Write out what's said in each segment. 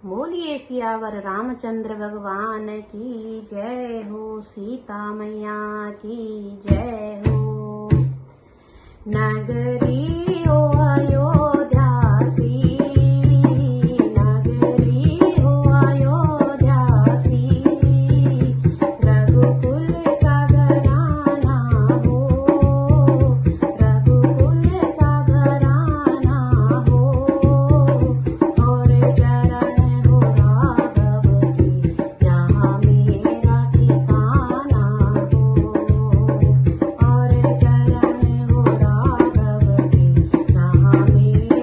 बोलिए सियावर रामचंद्र भगवान की जय हो, सीता मैया की जय हो। नगरी हो अयोध्या सी, नगरी हो अयोध्या सी, रघुकुल का घराना हो, रघुकुल का घराना हो, और चरण हो राघव के, जहाँ मेरा ठिकाना हो, और चरण हो राघव के, जहाँ मेरा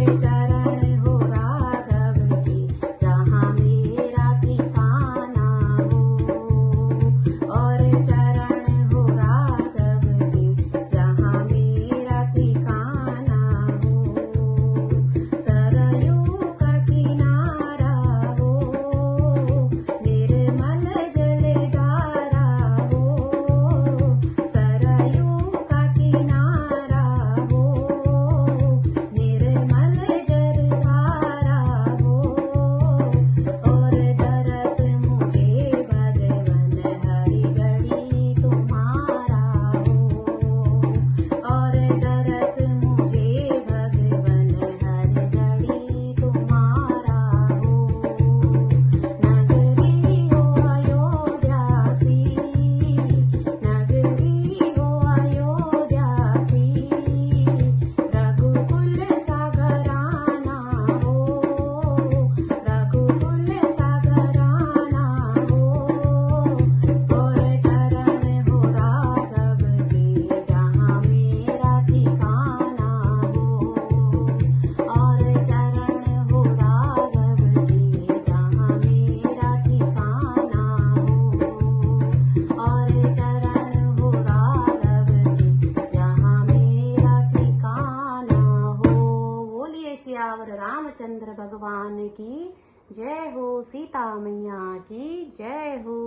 चरण हो राघव की जहाँ मेरा ठिकाना हो। और चरण हो राघव की जहाँ मेरा ठिकाना हो। सरयू का किनारा हो निर्मल जलधारा हो। सरयू का किनारा हो निर्मल जलधारा हो। और दरस मुझे भगवन हरि घड़ी तुम्हारा हो। और दरस मुझे भगवन हरि घड़ी तुम्हारा हो। नगरी हो अयोध्यासी, नगरी हो अयोध्यासी, रघुकुल सागराना हो। रघुकुल सागराना हो। और चरण हो राघव की जहाँ मेरा ठिकाना हो। और चरण हो राघव की जहाँ मेरा ठिकाना हो। और चरण हो राघव की जहाँ मेरा ठिकाना हो। बोलिए सियावर रामचंद्र भगवान की जय हो। सीता मैया की जय हो।